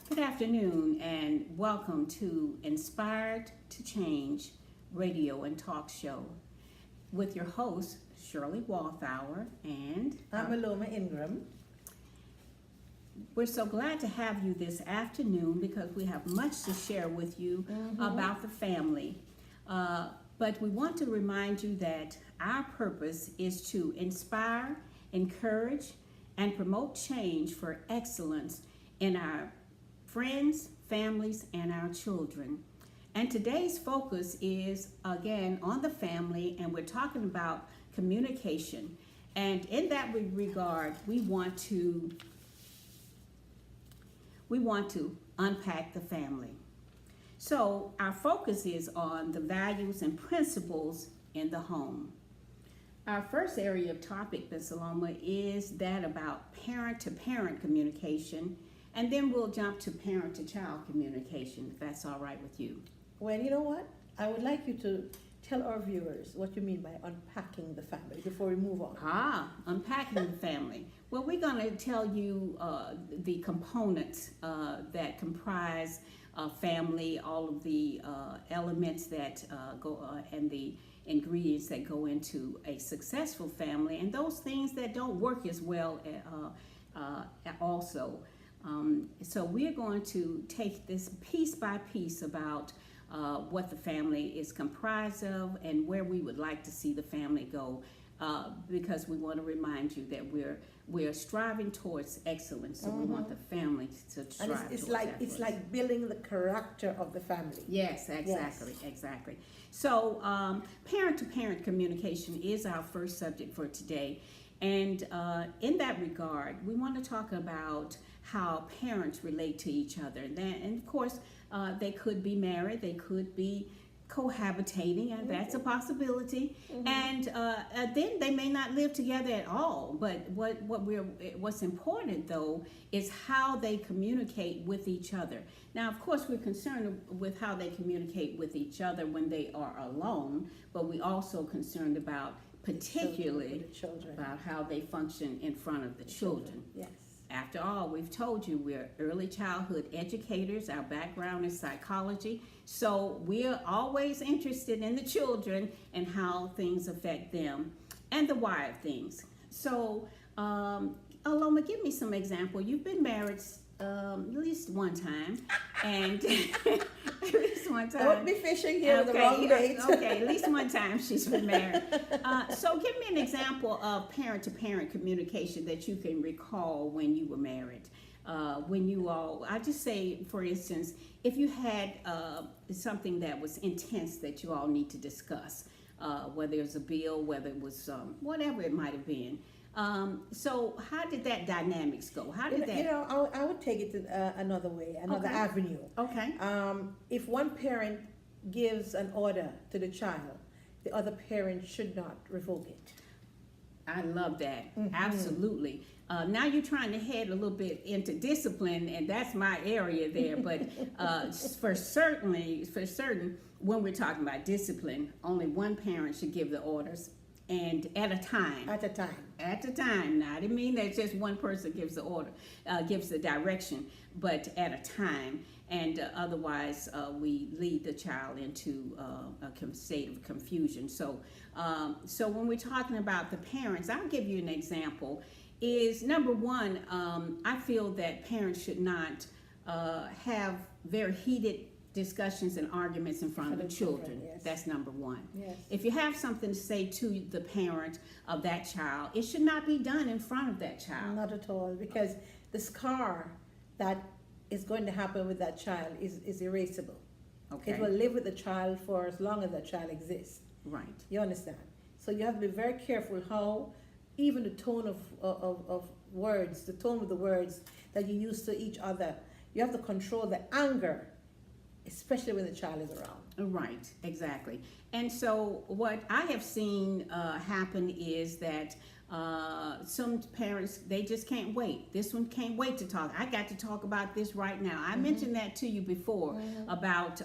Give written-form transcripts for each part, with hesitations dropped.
Good afternoon and welcome to Inspired to Change radio and talk show with your host, Shirley Walthour, and I'm Aloma Ingram. we're so glad to have you this afternoon because we have much to share with you about the family. But we want to remind you that our purpose is to inspire, encourage, and promote change for excellence in our friends, families, and our children. And today's focus is again on the family, and we're talking about communication. And in that regard, we want to unpack the family. So our focus is on the values and principles in the home. Our first area of topic, Ms. Saloma, is that about parent-to-parent communication, and then we'll jump to parent-to-child communication, if that's all right with you. Well, you know what? I would like you to tell our viewers what you mean by unpacking the family before we move on. Unpacking the family. Well, we're going to tell you the components that comprise family, all of the elements that go and the ingredients that go into a successful family, and those things that don't work as well also. So we're going to take this piece by piece about what the family is comprised of and where we would like to see the family go, because we want to remind you that we're striving towards excellence. So we want the family to strive And it's towards like excellence. it's like building the character of the family. Yes, exactly, exactly. So parent-to-parent communication is our first subject for today. And in that regard, we want to talk about how parents relate to each other. And of course, they could be married, they could be cohabitating, and that's a possibility. And then they may not live together at all. But what's important though is how they communicate with each other. Now, of course, we're concerned with how they communicate with each other when they are alone, but we also concerned about particularly about how they function in front of the children. Yes. After all, we've told you we're early childhood educators. Our background is psychology. So we're always interested in the children and how things affect them and the why of things. So, Aloma, give me some example. You've been married at least one time, and at least one time. Don't be fishing here with the wrong bait. Okay, at least one time she's been married. So give me an example of parent-to-parent communication that you can recall when you were married. When you all, I just say, for instance, if you had something that was intense that you all need to discuss, whether it was a bill, whether it was whatever it might have been. So how did that dynamics go? How did that? You know, I would take it to another way, another avenue. Okay. If one parent gives an order to the child, the other parent should not revoke it. I love that. Absolutely. Now you're trying to head a little bit into discipline, and that's my area there. But for certain, when we're talking about discipline, only one parent should give the orders, and at a time. At a time. At a time. Now, I didn't mean that just one person gives the order, gives the direction, but at a time. And otherwise, we lead the child into a state of confusion. So when we're talking about the parents, I'll give you an example. Is number one, I feel that parents should not have very heated discussions and arguments in front of the children. Yes. That's number one. Yes. If you have something to say to the parent of that child, it should not be done in front of that child. Not at all, because the scar that is going to happen with that child is erasable. Okay. It will live with the child for as long as that child exists. Right. You understand? So you have to be very careful how, even the tone of words, the tone of the words that you use to each other, you have to control the anger, especially when the child is around. Right, exactly. And so what I have seen happen is that some parents, they just can't wait. This one can't wait to talk. I got to talk about this right now. I mentioned that to you before about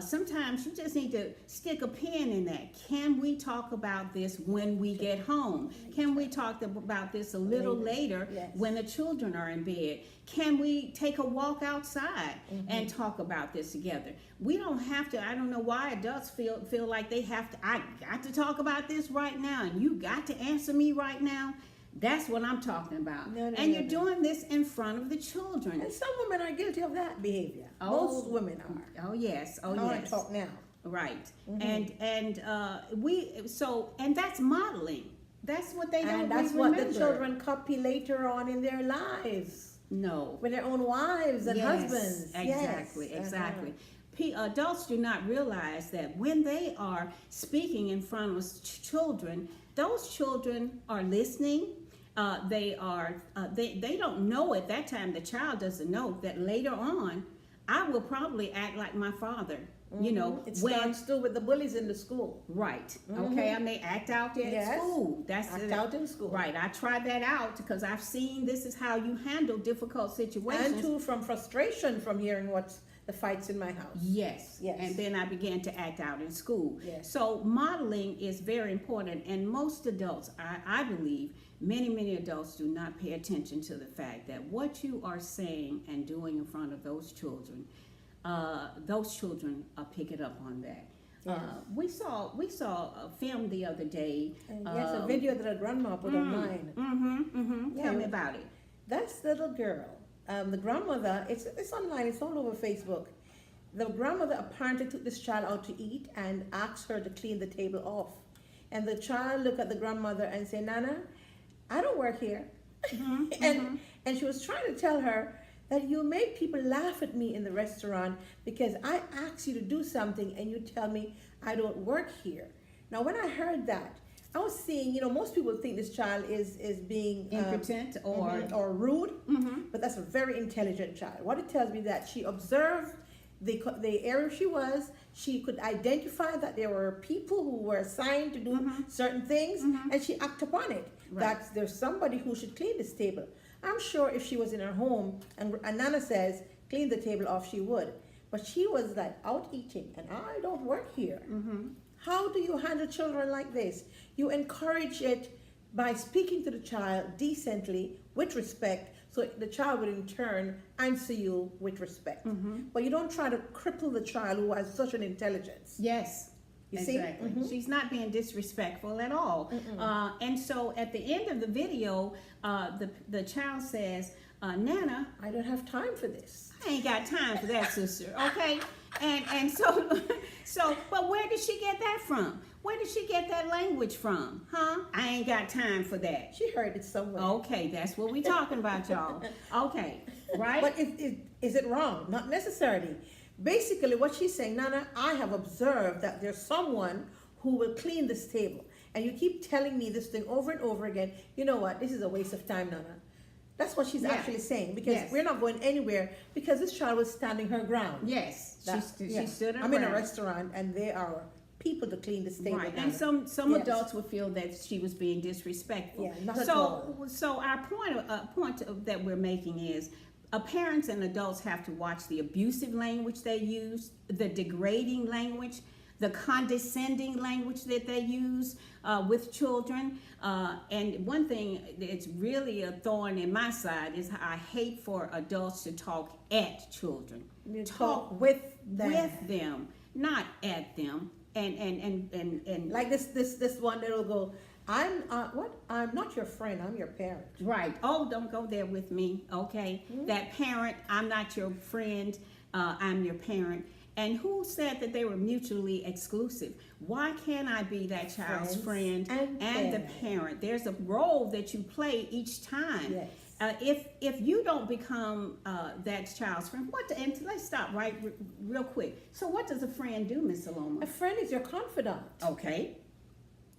sometimes you just need to stick a pin in that. Can we talk about this when we get home? Can we talk about this a little later Yes. when the children are in bed? Can we take a walk outside and talk about this together? We don't have to. I don't know why adults feel like they have to. I got to talk about this right now, and you got to answer me right now. That's what I'm talking about. And you're doing this in front of the children. And some women are guilty of that behavior. Oh. Most women are. Oh yes. Oh I yes. want to talk now. Right. And that's modeling. That's what they don't And that's remember. what the children copy later on in their lives. No. With their own wives and husbands. Exactly, Yes. exactly. Adults do not realize that when they are speaking in front of children, those children are listening. They don't know at that time, the child doesn't know that later on, I will probably act like my father. You know, It starts still with the bullies in the school. Right. Okay. I may act out there at school. Act out in school. Right. I tried that out because I've seen this is how you handle difficult situations. And too, from frustration from hearing what's the fights in my house. Yes. Yes. And then I began to act out in school. Yes. So modeling is very important. And most adults, I believe, many adults do not pay attention to the fact that what you are saying and doing in front of those children pick it up on that. Yes. We saw a film the other day. Yes, a video that a grandma put online. Tell me about it. That's the little girl. The grandmother, it's online, it's all over Facebook. The grandmother apparently took this child out to eat and asked her to clean the table off. And the child looked at the grandmother and said, Nana, I don't work here. And she was trying to tell her that you make people laugh at me in the restaurant because I ask you to do something and you tell me I don't work here. Now, when I heard that, I was seeing, most people think this child is being impotent or rude, but that's a very intelligent child. What it tells me that she observed the area she was. She could identify that there were people who were assigned to do certain things, and she acted upon it. Right. That there's somebody who should clean this table. I'm sure if she was in her home and Nana says, clean the table off, she would. But she was like out eating, and I don't work here. How do you handle children like this? You encourage it by speaking to the child decently, with respect, so the child will in turn answer you with respect. But you don't try to cripple the child who has such an intelligence. Yes. You exactly. see? She's not being disrespectful at all. And so at the end of the video, the child says, Nana, I don't have time for this. I ain't got time for that, sister. Okay? And so, but where did she get that from? Where did she get that language from? Huh? I ain't got time for that. She heard it somewhere. Okay, that's what we talking about, y'all. Okay, right? But is it wrong? Not necessarily. Basically, what she's saying, Nana, I have observed that there's someone who will clean this table. And you keep telling me this thing over and over again. You know what? This is a waste of time, Nana. That's what she's actually saying. Because we're not going anywhere because this child was standing her ground. Yes, she stood her I'm ground. in a restaurant and there are people to clean this table. Right, Nana. and some adults would feel that she was being disrespectful. Yeah, not at all. So our point that we're making is, parents and adults have to watch the abusive language they use, the degrading language, the condescending language that they use with children. And one thing that's really a thorn in my side is I hate for adults to talk at children. You talk with them. With them, not at them. And like this one that will go, I'm not your friend, I'm your parent. Right. Oh, don't go there with me. Okay. That parent, I'm not your friend, I'm your parent. And who said that they were mutually exclusive? Why can't I be that child's friend and the parent? There's a role that you play each time. Yes. If you don't become that child's friend, and let's stop real quick. So what does a friend do, Miss Saloma? A friend is your confidant. Okay.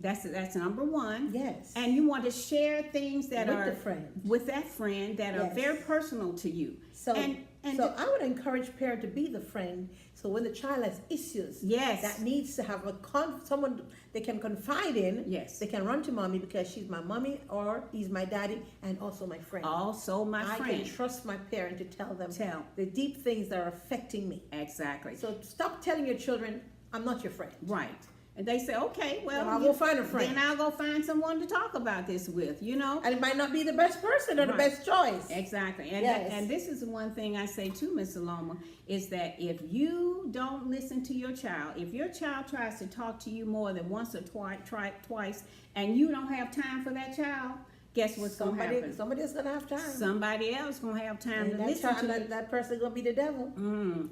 That's number one. Yes. And you want to share things that with are the friend. with that friend that are Yes. very personal to you. So, And so I would encourage parent to be the friend. So when the child has issues, yes, that needs to have someone they can confide in. yes, They can run to mommy because she's my mommy or he's my daddy and also my friend. also my I friend. can trust my parent to tell them Tell the deep things that are affecting me. exactly. So stop telling your children, I'm not your friend. Right. And they say, okay, well, Then I'll go find a friend. Then I'll go find someone to talk about this with, you know. And it might not be the best person or the Right. best choice. Exactly. And Yes. and this is the one thing I say too, Miss Saloma, is that if you don't listen to your child, if your child tries to talk to you more than once or twice, and you don't have time for that child, guess what's going to happen? Somebody's going to have time. Somebody else going to have time And to that listen child, to you. that person going to be the devil.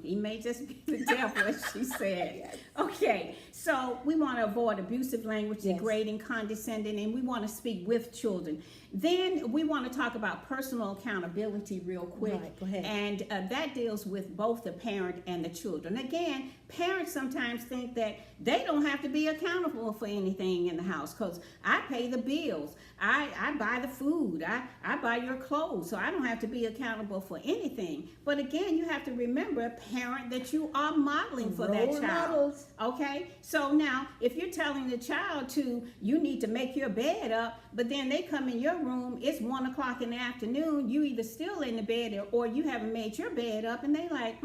He may just be the devil, as she said. Yes. Okay, so we want to avoid abusive language, Yes. degrading, condescending, and we want to speak with children. Then we want to talk about personal accountability real quick. Right, go ahead. And that deals with both the parent and the children. Again, parents sometimes think that they don't have to be accountable for anything in the house because I pay the bills. I buy the food. I buy your clothes. So I don't have to be accountable for anything. But again, you have to remember, parent, that you are modeling for that Role child. models. Okay? So now, if you're telling the child you need to make your bed up, but then they come in your room, it's 1 o'clock in the afternoon, you either still in the bed or you haven't made your bed up, and they like,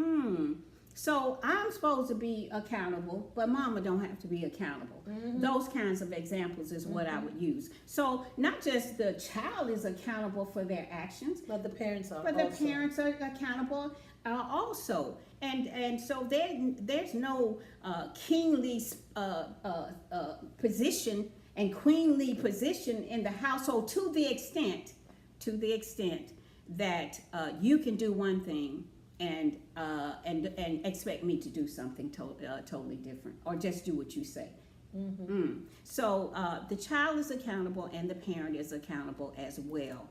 so I'm supposed to be accountable, but mama don't have to be accountable. Those kinds of examples is what I would use. So not just the child is accountable for their actions, But the parents are but the also. parents are accountable also. And so there's no kingly position and queenly position in the household to the extent that you can do one thing and expect me to do something totally different, or just do what you say. So the child is accountable and the parent is accountable as well.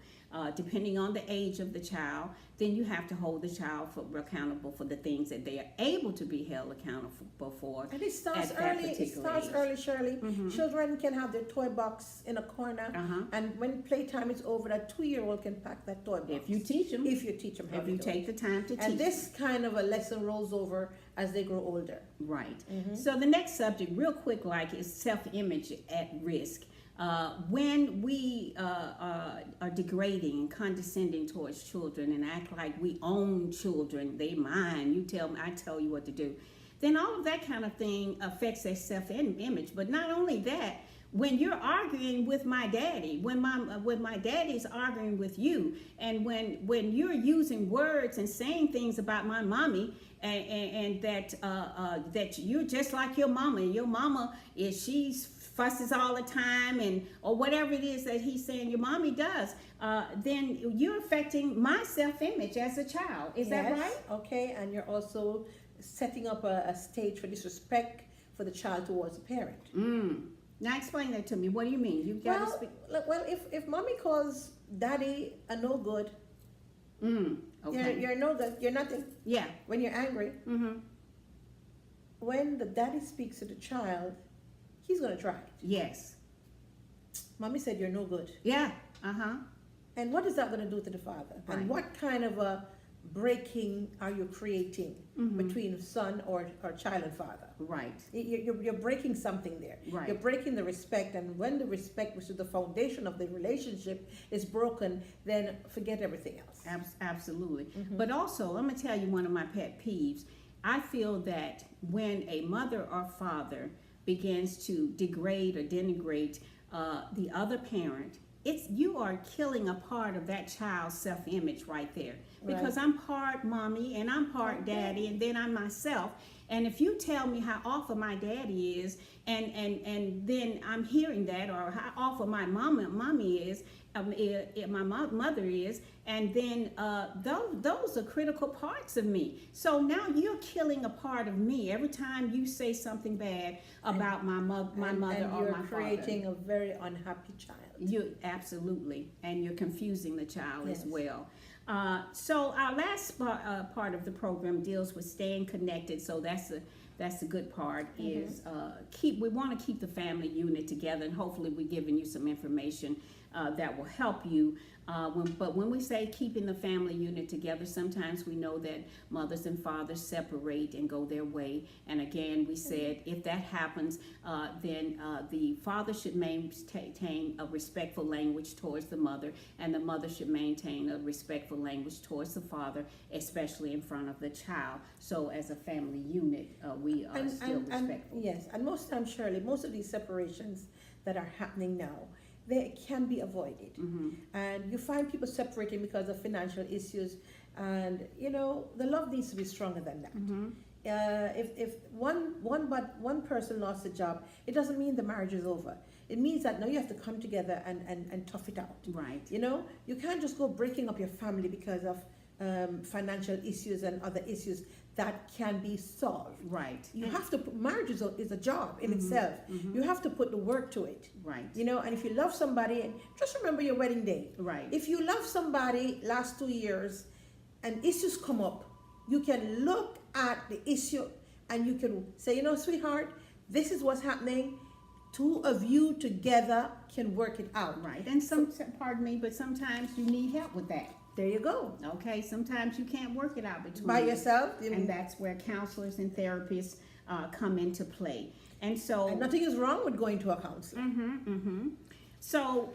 Depending on the age of the child, then you have to hold the child accountable for the things that they are able to be held accountable for. And it starts at that early. It particular starts age. early, Shirley. Children can have their toy box in a corner, and when playtime is over, that 2-year-old can pack that toy box. If you teach them, If you teach them how if to you do take it. the time to teach And them. this kind of a lesson rolls over as they grow older. Right. So the next subject, real quick, is self-image at risk. When we are degrading and condescending towards children and act like we own children, they mine, you tell me, I tell you what to do, then all of that kind of thing affects their self-image. But not only that, when you're arguing with my daddy, when my daddy's arguing with you, and when you're using words and saying things about my mommy, and that you're just like your mama she's fusses all the time, or whatever it is that he's saying your mommy does, then you're affecting my self-image as a child. Is that Yes, right? Okay, and you're also setting up a stage for disrespect for the child towards the parent. Now explain that to me. What do you mean? You've got to speak. Well, if mommy calls daddy a no good, Okay. you're no good, you're nothing. Yeah. When you're angry, when the daddy speaks to the child, he's gonna try it. Yes. Mommy said you're no good. Yeah. And what is that gonna do to the father? Right. And what kind of a breaking are you creating between son or child and father? Right. You're breaking something there. Right. You're breaking the respect, and when the respect, which is the foundation of the relationship, is broken, then forget everything else. Absolutely. But also, let me tell you one of my pet peeves. I feel that when a mother or father begins to degrade or denigrate the other parent, you are killing a part of that child's self-image right there. Because Right. I'm part mommy and I'm part daddy, and then I'm myself. And if you tell me how awful my daddy is, and then I'm hearing that, or how awful my mommy is, my mother is, and then those are critical parts of me. So now you're killing a part of me every time you say something bad about my mother And or you're my creating father. a very unhappy child. You absolutely, and you're confusing the child as Yes. well. So our last part of the program deals with staying connected. So that's That's the good part is we want to keep the family unit together, and hopefully we're giving you some information that will help you. But when we say keeping the family unit together, sometimes we know that mothers and fathers separate and go their way. And again, we said if that happens, then the father should maintain a respectful language towards the mother, and the mother should maintain a respectful language towards the father, especially in front of the child. So as a family unit, we are still respectful. Yes, and most times, Shirley, most of these separations that are happening now, they can be avoided. And you find people separating because of financial issues, and the love needs to be stronger than that. If one person lost a job, it doesn't mean the marriage is over. It means that now you have to come together and tough it out. Right. You can't just go breaking up your family because of financial issues and other issues that can be solved. Right. You have to marriage is a job in itself. You have to put the work to it. Right. And if you love somebody, just remember your wedding day. Right. If you love somebody last 2 years and issues come up, you can look at the issue and you can say, sweetheart, this is what's happening. Two of you together can work it out. Right. And pardon me, but sometimes you need help with that. There you go. Okay, sometimes you can't work it out between by yourself, and that's where counselors and therapists come into play. And so, and nothing is wrong with going to a counselor. So,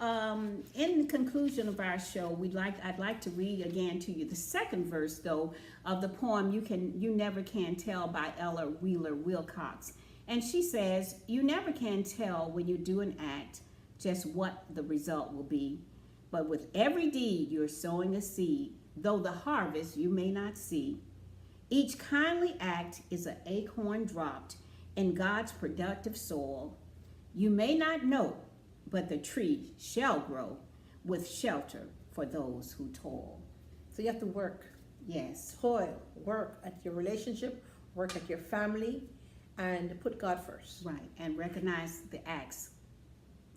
in the conclusion of our show, I'd like to read again to you the second verse, though, of the poem "You Never Can Tell" by Ella Wheeler Wilcox, and she says, "You never can tell when you do an act just what the result will be. But with every deed you're sowing a seed, though the harvest you may not see. Each kindly act is an acorn dropped in God's productive soil. You may not know, but the tree shall grow with shelter for those who toil." So you have to work. Yes. Toil, work at your relationship, work at your family, and put God first. Right, and recognize the acts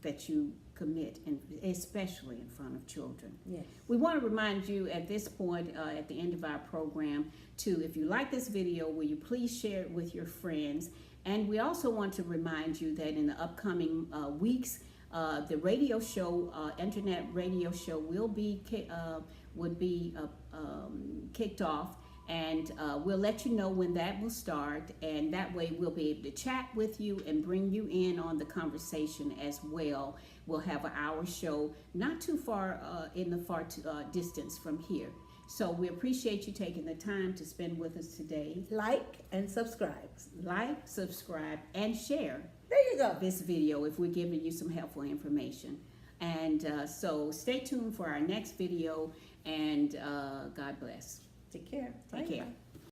that you commit, and especially in front of children. Yes. We want to remind you at this point, at the end of our program, if you like this video, will you please share it with your friends? And we also want to remind you that in the upcoming weeks, the radio show, internet radio show, would be kicked off. And we'll let you know when that will start, and that way we'll be able to chat with you and bring you in on the conversation as well. We'll have an hour show, not too far in the far distance from here. So we appreciate you taking the time to spend with us today. Like and subscribe. Like, subscribe, and share. There you go. This video if we're giving you some helpful information. And so stay tuned for our next video, and God bless. Take care. Take care. Bye.